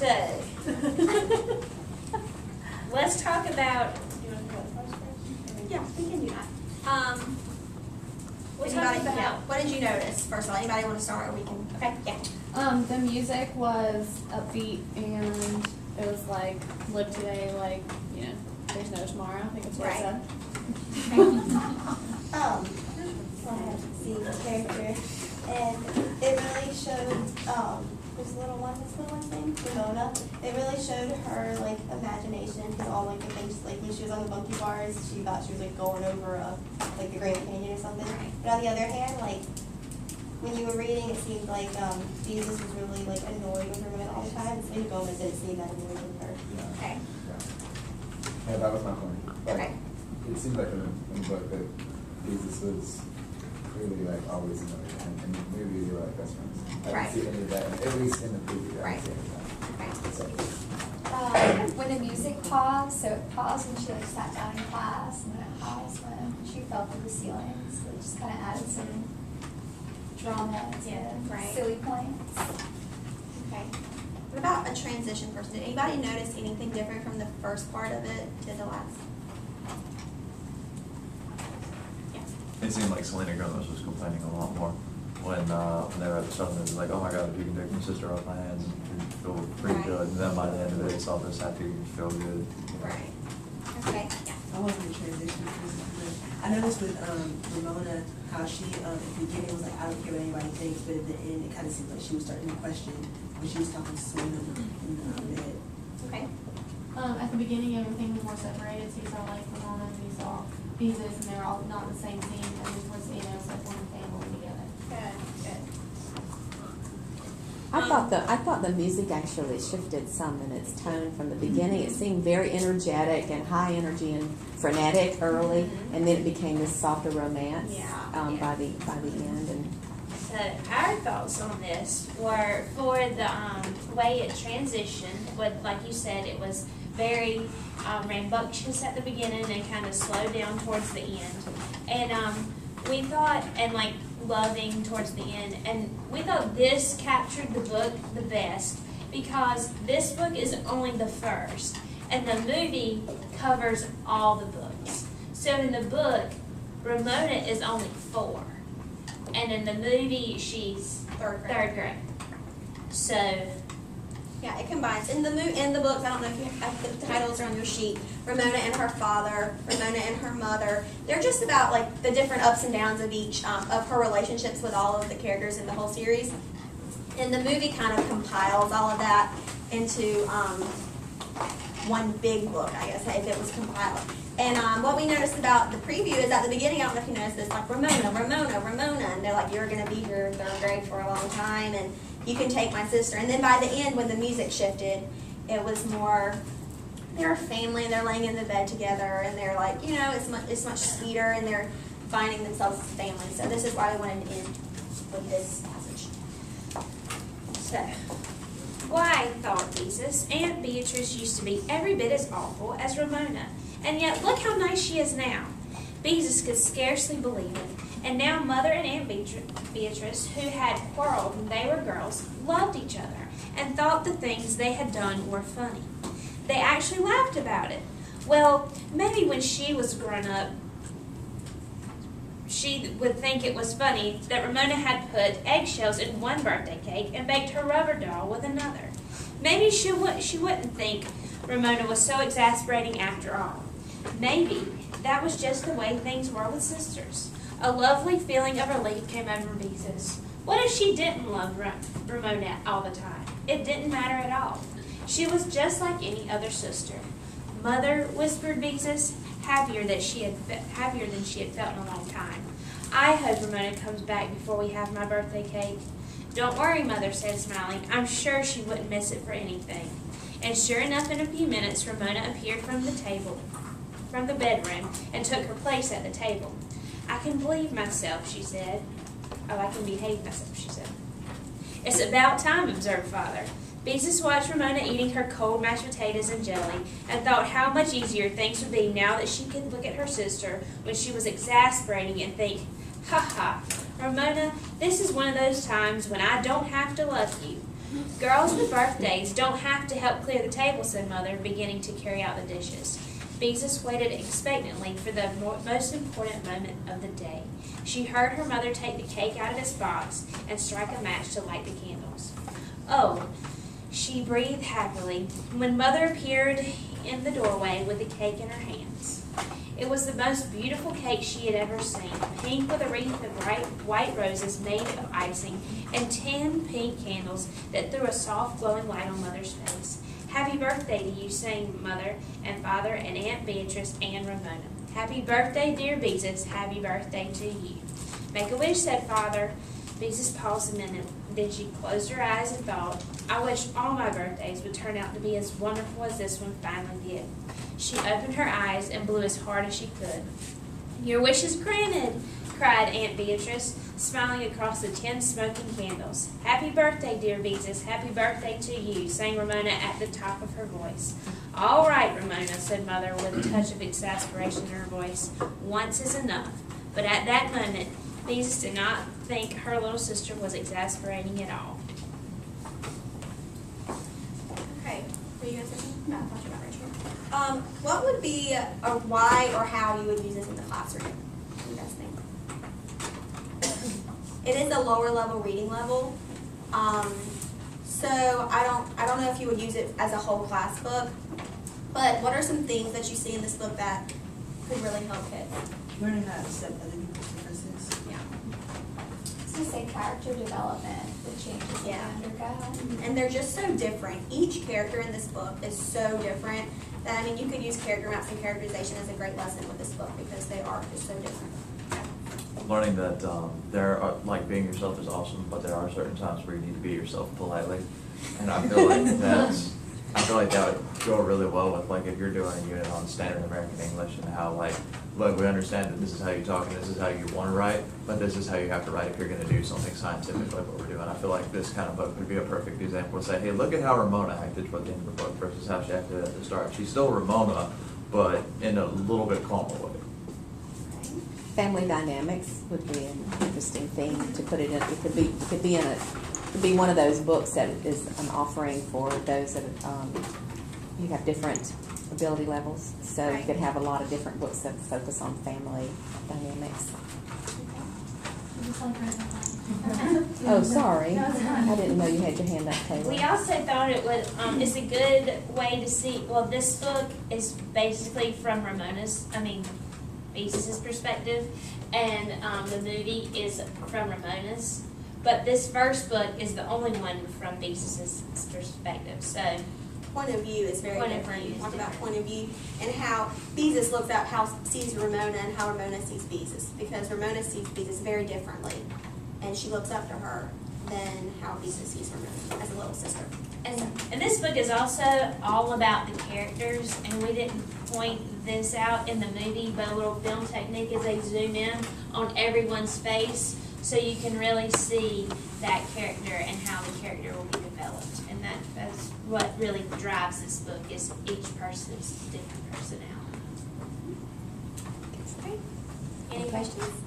So, let's talk about, do you want to go first? Yeah, we can do that. We'll talk Anybody, about, yeah, what did you notice, first of all? Anybody want to start, or we can, okay, yeah. The music was upbeat and it was like live today, like, you know, there's no tomorrow, I think that's what Right. it said. I have to see the character, and it really showed, this little one, what's the little one's name? Ramona. It really showed her, like, imagination, because all, like, the things, like, when she was on the monkey bars, she thought she was, like, going over, like, the Grand Canyon or something. But on the other hand, like, when you were reading, it seemed like, Beezus was really, like, annoyed with Ramona all the time, and Selena Gomez didn't seem that annoyed with her. Okay. Yeah, that was my point. Like, Okay. it seemed like in the book that Jesus was clearly like always annoyed, and in the movie they were like best friends. I Right. didn't see any of that, at least in the movie. I Right. didn't see any of that. Okay. When the music paused, so it paused when she like sat down in class, and then it paused when she fell through the ceiling, so it just kind of added some drama to right. silly points. Okay. What about a transition person? Did anybody notice anything different from the first part of it to the last? Yes. It seemed like Selena Gomez was complaining a lot more when they were at the summit. It was like, oh my God, if you can take my sister off my hands, and feel pretty Right. good. And then by the end of it, it's all this happy, feel good. Right. Okay, yeah. I wasn't in transition person, but I noticed with Ramona how she at the beginning was like, I don't care what anybody thinks, but at the end it kind of seemed like she was starting to question when she was talking to Selena in the bed. Okay. At the beginning, everything was more separated, so you saw like Ramona and you saw Beezus, and they were all not in the same scene, and then towards the end, it was like one family together. Good, good. I thought the music actually shifted some in its tone from the beginning. It seemed very energetic and high energy and frenetic early, and then it became this softer romance Yeah. by the end. And so our thoughts on this were for the way it transitioned, like you said, it was very rambunctious at the beginning and kind of slowed down towards the end. And we thought, and like loving towards the end, and we thought this captured the book the best because this book is only the first, and the movie covers all the books. So in the book, Ramona is only 4, and in the movie, she's Third grade. 3rd grade. So, Yeah, it combines. In the books, I don't know if you have the titles are on your sheet. Ramona and her father, Ramona and her mother. They're just about like the different ups and downs of each of her relationships with all of the characters in the whole series. And the movie kind of compiles all of that into one big book, I guess, if it was compiled. And what we noticed about the preview is at the beginning, I don't know if you noticed this, like Ramona, and they're like, you're going to be here in 3rd grade for a long time, and you can take my sister. And then by the end, when the music shifted, it was more, they're a family, and they're laying in the bed together, and they're like, you know, it's much sweeter, and they're finding themselves as a family. So this is why we wanted to end with this passage. so why thought Beezus Aunt Beatrice used to be every bit as awful as Ramona, and yet look how nice she is now. Beezus could scarcely believe it, and now Mother and Aunt Beatrice, who had quarreled when they were girls, loved each other and thought the things they had done were funny. They actually laughed about it. Well, maybe when she was grown up, she would think it was funny that Ramona had put eggshells in one birthday cake and baked her rubber doll with another. Maybe she wouldn't think Ramona was so exasperating after all. Maybe that was just the way things were with sisters. A lovely feeling of relief came over Beezus. What if she didn't love Ramona all the time? It didn't matter at all. She was just like any other sister. Mother, whispered Beezus, happier than she had felt in a long time. I hope Ramona comes back before we have my birthday cake. Don't worry, Mother said, smiling. I'm sure she wouldn't miss it for anything. And sure enough, in a few minutes, Ramona appeared from the bedroom, and took her place at the table. I can believe myself, she said. Oh, I can behave myself, she said. It's about time, observed Father. Beezus watched Ramona eating her cold mashed potatoes and jelly, and thought how much easier things would be now that she could look at her sister when she was exasperating and think, ha ha, Ramona, this is one of those times when I don't have to love you. Girls with birthdays don't have to help clear the table, said Mother, beginning to carry out the dishes. Beezus waited expectantly for the most important moment of the day. She heard her mother take the cake out of its box and strike a match to light the candles. Oh, she breathed happily when Mother appeared in the doorway with the cake in her hands. It was the most beautiful cake she had ever seen, pink with a wreath of bright white roses made of icing and 10 pink candles that threw a soft glowing light on Mother's face. Happy birthday to you, sang Mother and Father and Aunt Beatrice and Ramona. Happy birthday, dear Beezus. Happy birthday to you. Make a wish, said Father. Beezus paused a minute. Then she closed her eyes and thought, I wish all my birthdays would turn out to be as wonderful as this one finally did. She opened her eyes and blew as hard as she could. Your wish is granted, cried Aunt Beatrice, smiling across the 10 smoking candles. Happy birthday, dear Beezus. Happy birthday to you, sang Ramona at the top of her voice. All right, Ramona, said Mother with a touch of exasperation in her voice. Once is enough. But at that moment, Beezus did not think her little sister was exasperating at all. Okay, were you guys listening? No, I thought you were not Rachel. What would be a why or how you would use this in the classroom? What do you guys think? It is a lower level reading level. So I don't know if you would use it as a whole class book, but what are some things that you see in this book that could really help kids? Learning how to accept other people's differences. Yeah. I was gonna say character development, the changes Yeah. they undergo. And they're just so different. Each character in this book is so different that, I mean, you could use character maps and characterization as a great lesson with this book because they are just so different. Learning that there are, like, being yourself is awesome, but there are certain times where you need to be yourself politely. And I feel like that would go really well with, like, if you're doing a unit on standard American English and how, like, look, we understand that this is how you talk and this is how you want to write, but this is how you have to write if you're going to do something scientific like what we're doing. I feel like this kind of book would be a perfect example to say, hey, look at how Ramona acted toward the end of the book versus how she acted at the start. She's still Ramona, but in a little bit calmer way. Family dynamics would be an interesting thing to put it in. It could be one of those books that is an offering for those that you have different ability levels. So you could have a lot of different books that focus on family dynamics. Oh, sorry. No, it's fine. I didn't know you had your hand up, Taylor. We also thought it would, it's a good way to see, well, this book is basically from Beezus's perspective, and the movie is from Ramona's. But this first book is the only one from Beezus's perspective, so. Point of view is very Point of different. view You is talk about different. point of view and how Beezus looks at sees Ramona and how Ramona sees Beezus, because Ramona sees Beezus very differently, and she looks up to her than how Beezus sees Ramona as a little sister. And this book is also all about the characters, and we didn't point this out in the movie, but a little film technique is they zoom in on everyone's face, so you can really see that character and how the character will be developed. And that's what really drives this book, is each person's different personality. Okay. Any questions?